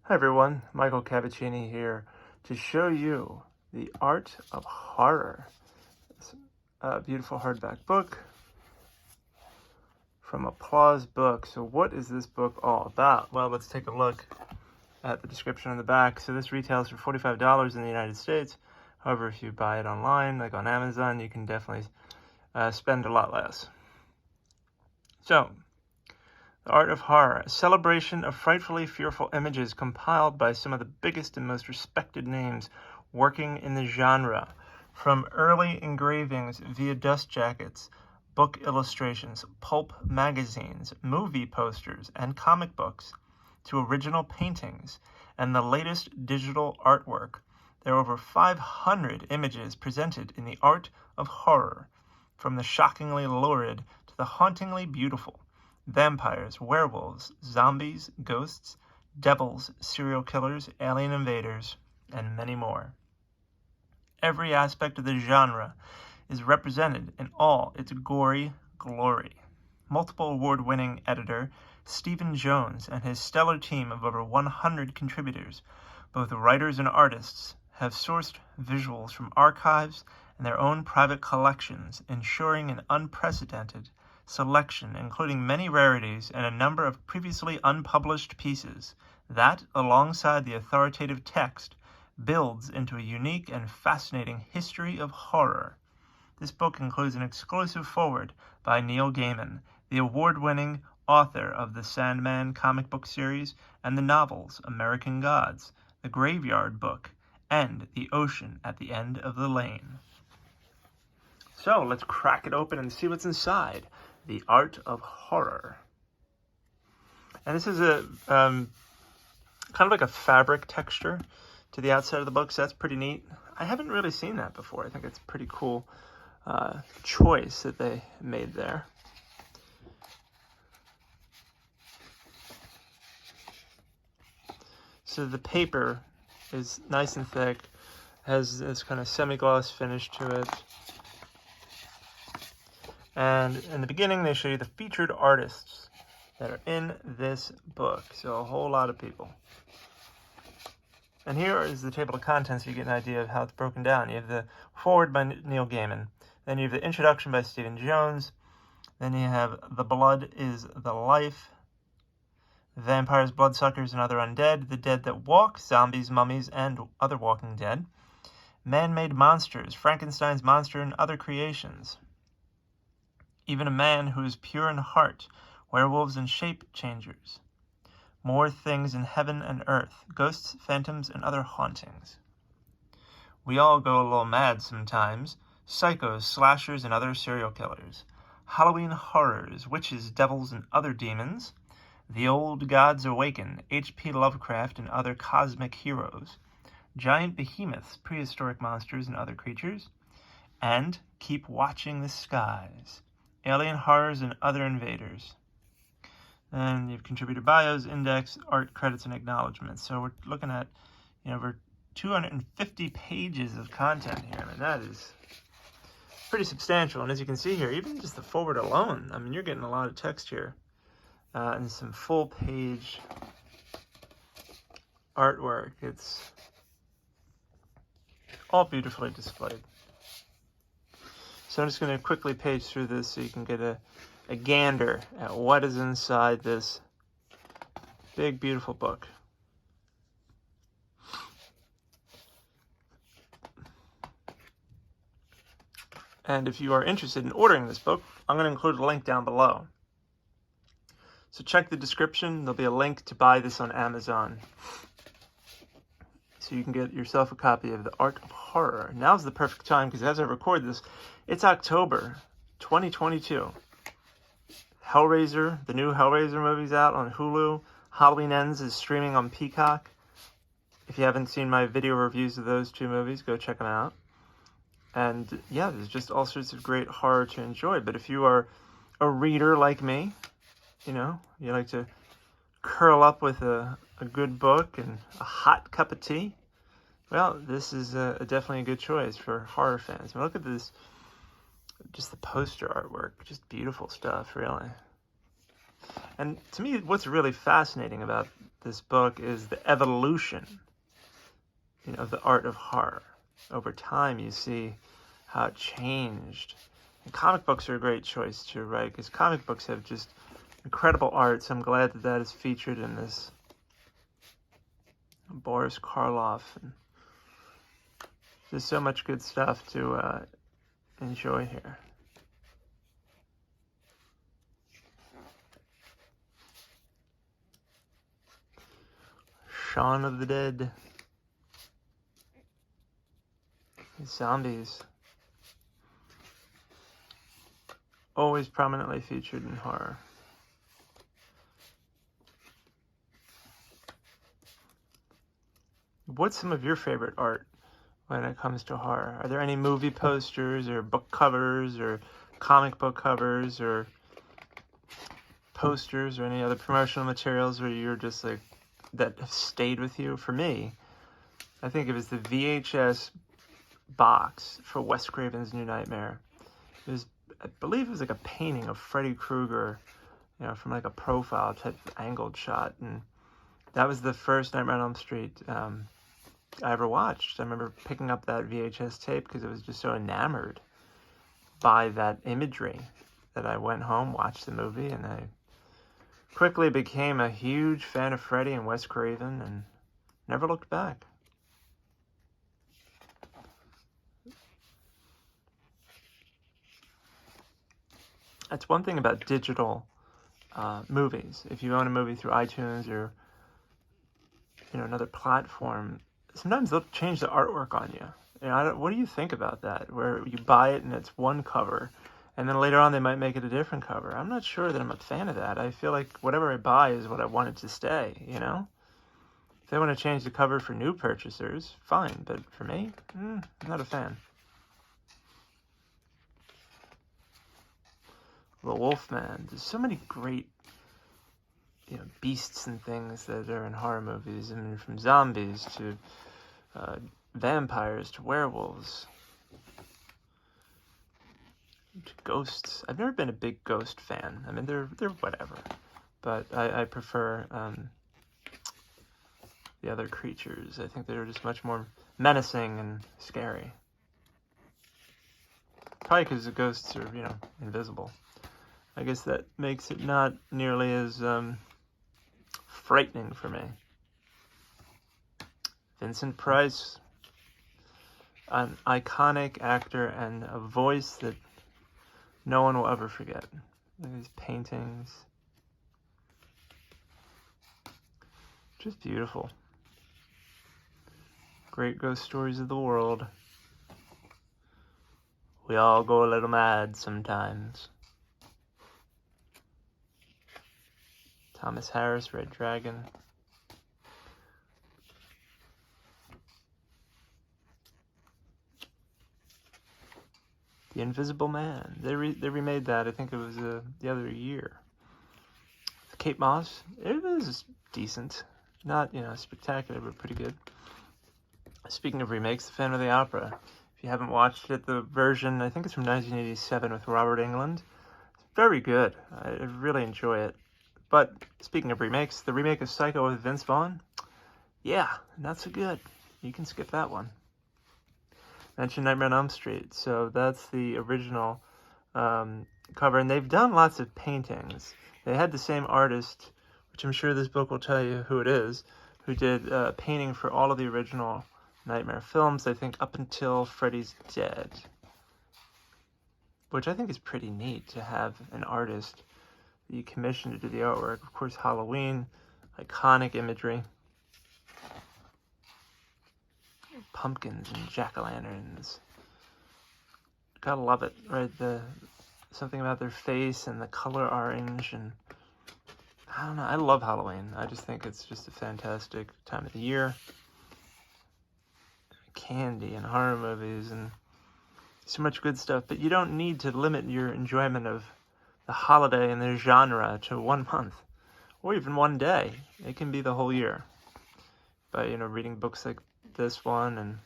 Hi everyone, Michael Cavacini here to show you The Art of Horror. It's a beautiful hardback book from Applause Book. So what is this book all about? Well, let's take a look at the description on the back. So this retails for $45 in the United States. However, if you buy it online, like on Amazon, you can definitely spend a lot less. So, The Art of Horror, a celebration of frightfully fearful images compiled by some of the biggest and most respected names working in the genre. From early engravings via dust jackets, book illustrations, pulp magazines, movie posters, and comic books, to original paintings and the latest digital artwork, there are over 500 images presented in The Art of Horror, from the shockingly lurid to the hauntingly beautiful. Vampires, werewolves, zombies, ghosts, devils, serial killers, alien invaders, and many more. Every aspect of the genre is represented in all its gory glory. Multiple award-winning editor Stephen Jones and his stellar team of over 100 contributors, both writers and artists, have sourced visuals from archives and their own private collections, ensuring an unprecedented selection, including many rarities and a number of previously unpublished pieces, that, alongside the authoritative text, builds into a unique and fascinating history of horror. This book includes an exclusive foreword by Neil Gaiman, the award-winning author of the Sandman comic book series and the novels American Gods, The Graveyard Book, and The Ocean at the End of the Lane. So let's crack it open and see what's inside. The Art of Horror. And this is a kind of like a fabric texture to the outside of the book, so that's pretty neat. I haven't really seen that before. I think it's a pretty cool choice that they made there. So the paper is nice and thick, has this kind of semi-gloss finish to it. And in the beginning, they show you the featured artists that are in this book. So a whole lot of people. And here is the table of contents so you get an idea of how it's broken down. You have the foreword by Neil Gaiman. Then you have the introduction by Stephen Jones. Then you have The Blood is the Life, Vampires, Bloodsuckers, and Other Undead, The Dead That Walk, Zombies, Mummies, and Other Walking Dead, Man-Made Monsters, Frankenstein's Monster, and Other Creations. Even a Man Who is Pure in Heart, Werewolves and Shape Changers, More Things in Heaven and Earth, Ghosts, Phantoms, and Other Hauntings. We All Go a Little Mad Sometimes, Psychos, Slashers, and Other Serial Killers, Halloween Horrors, Witches, Devils, and Other Demons, The Old Gods Awaken, H.P. Lovecraft and Other Cosmic Heroes, Giant Behemoths, Prehistoric Monsters, and Other Creatures, and Keep Watching the Skies, Alien Horrors and Other Invaders. Then you have contributor bios, index, art, credits, and acknowledgments. So we're looking at, over 250 pages of content here. I mean, that is pretty substantial. And as you can see here, even just the forward alone, I mean, you're getting a lot of text here. And some full page artwork. It's all beautifully displayed. So I'm just going to quickly page through this so you can get a gander at what is inside this big, beautiful book. And if you are interested in ordering this book, I'm going to include a link down below. So check the description. There'll be a link to buy this on Amazon, so you can get yourself a copy of The Art of Horror. Now's the perfect time, because as I record this, it's October 2022. Hellraiser, the new Hellraiser movie's out on Hulu. Halloween Ends is streaming on Peacock. If you haven't seen my video reviews of those two movies, go check them out. And yeah, there's just all sorts of great horror to enjoy. But if you are a reader like me, you like to curl up with a good book and a hot cup of tea, well, this is definitely a good choice for horror fans. I mean, look at this, just the poster artwork, just beautiful stuff, really. And to me, what's really fascinating about this book is the evolution, of the art of horror. Over time, you see how it changed. And comic books are a great choice too, right? Because comic books have just incredible art, so I'm glad that that is featured in this. Boris Karloff. And there's so much good stuff to enjoy here. Shaun of the Dead. Zombies. Always prominently featured in horror. What's some of your favorite art when it comes to horror? Are there any movie posters or book covers or comic book covers or posters or any other promotional materials where you're just like, that have stayed with you? For me, I think it was the VHS box for Wes Craven's New Nightmare. It was, I believe it was like a painting of Freddy Krueger, from like a profile type angled shot. And that was the first Nightmare on Elm Street I ever watched. I remember picking up that VHS tape because I was just so enamored by that imagery that I went home, watched the movie, and I quickly became a huge fan of Freddy and Wes Craven and never looked back. That's one thing about digital movies. If you own a movie through iTunes or another platform, sometimes they'll change the artwork on you. What do you think about that? Where you buy it and it's one cover, and then later on they might make it a different cover. I'm not sure that I'm a fan of that. I feel like whatever I buy is what I want it to stay. If they want to change the cover for new purchasers, fine. But for me, I'm not a fan. The Wolfman. There's so many great, beasts and things that are in horror movies. I mean, from zombies to vampires to werewolves to ghosts. I've never been a big ghost fan. I mean, they're whatever, but I prefer the other creatures. I think they're just much more menacing and scary. Probably because the ghosts are, invisible. I guess that makes it not nearly as frightening for me. Vincent Price, an iconic actor and a voice that no one will ever forget. Look at these paintings. Just beautiful. Great ghost stories of the world. We all go a little mad sometimes. Thomas Harris, Red Dragon. The Invisible Man. They remade that. I think it was the other year. Kate Moss. It was decent. Not, spectacular, but pretty good. Speaking of remakes, The Phantom of the Opera. If you haven't watched it, the version, I think it's from 1987 with Robert Englund. It's very good. I really enjoy it. But speaking of remakes, the remake of Psycho with Vince Vaughn, yeah, not so good. You can skip that one. Mentioned Nightmare on Elm Street, so that's the original cover, and they've done lots of paintings. They had the same artist, which I'm sure this book will tell you who it is, who did painting for all of the original Nightmare films, I think up until Freddy's Dead, which I think is pretty neat to have an artist that you commission to do the artwork. Of course, Halloween, iconic imagery. Pumpkins and jack-o'-lanterns. Gotta love it, right? Something about their face and the color orange, and I don't know, I love Halloween. I just think it's just a fantastic time of the year. Candy and horror movies and so much good stuff, but you don't need to limit your enjoyment of the holiday and the genre to 1 month or even one day. It can be the whole year by, reading books like this one, and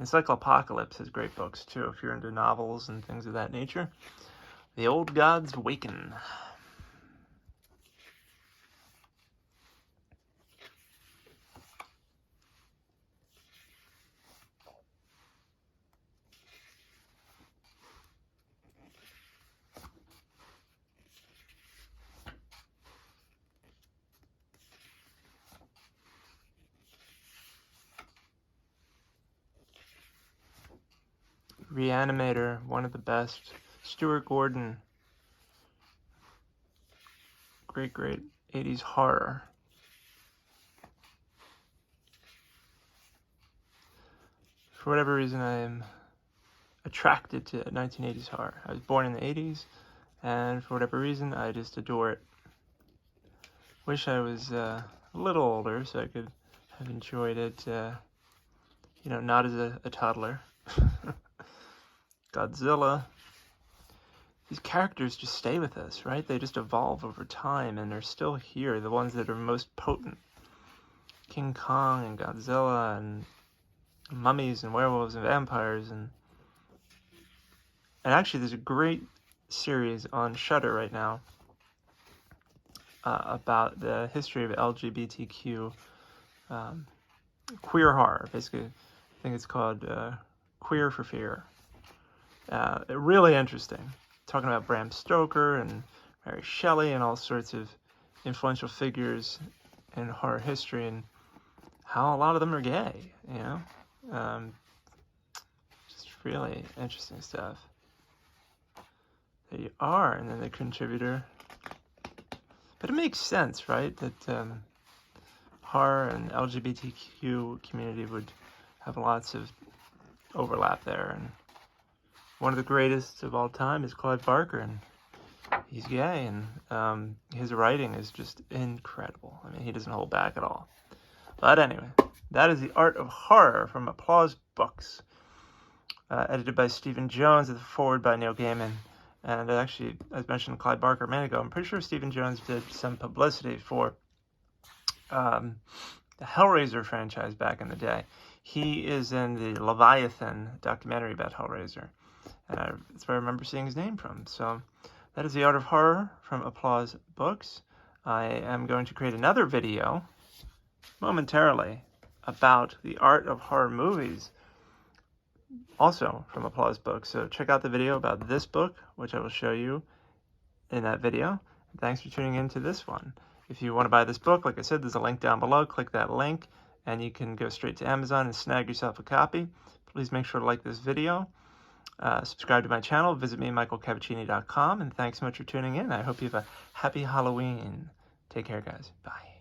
Encyclopocalypse has great books too if you're into novels and things of that nature. The Old Gods Waken. Reanimator, one of the best. Stuart Gordon, great 80s horror. For whatever reason, I am attracted to 1980s horror. I was born in the 80s, and for whatever reason, I just adore it. Wish I was a little older so I could have enjoyed it, not as a toddler. Godzilla. These characters just stay with us, right? They just evolve over time, and they're still here, the ones that are most potent. King Kong and Godzilla and mummies and werewolves and vampires. And actually, there's a great series on Shudder right now about the history of LGBTQ queer horror. Basically, I think it's called Queer for Fear. Really interesting. Talking about Bram Stoker and Mary Shelley and all sorts of influential figures in horror history, and how a lot of them are gay, just really interesting stuff. There you are, and then the contributor. But it makes sense, right, that horror and LGBTQ community would have lots of overlap there. And one of the greatest of all time is Clive Barker, and he's gay, and his writing is just incredible. I mean, he doesn't hold back at all. But anyway, that is The Art of Horror from Applause Books, edited by Stephen Jones, with a foreword by Neil Gaiman. And actually, as mentioned, Clive Barker a minute ago, I'm pretty sure Stephen Jones did some publicity for the Hellraiser franchise back in the day. He is in the Leviathan documentary about Hellraiser. And that's where I remember seeing his name from. So that is The Art of Horror from Applause Books. I am going to create another video momentarily about the art of horror movies, also from Applause Books. So check out the video about this book, which I will show you in that video. Thanks for tuning in to this one. If you want to buy this book, like I said, there's a link down below. Click that link, and you can go straight to Amazon and snag yourself a copy. Please make sure to like this video. Subscribe to my channel. Visit me at michaelcavacini.com. And thanks so much for tuning in. I hope you have a happy Halloween. Take care, guys. Bye.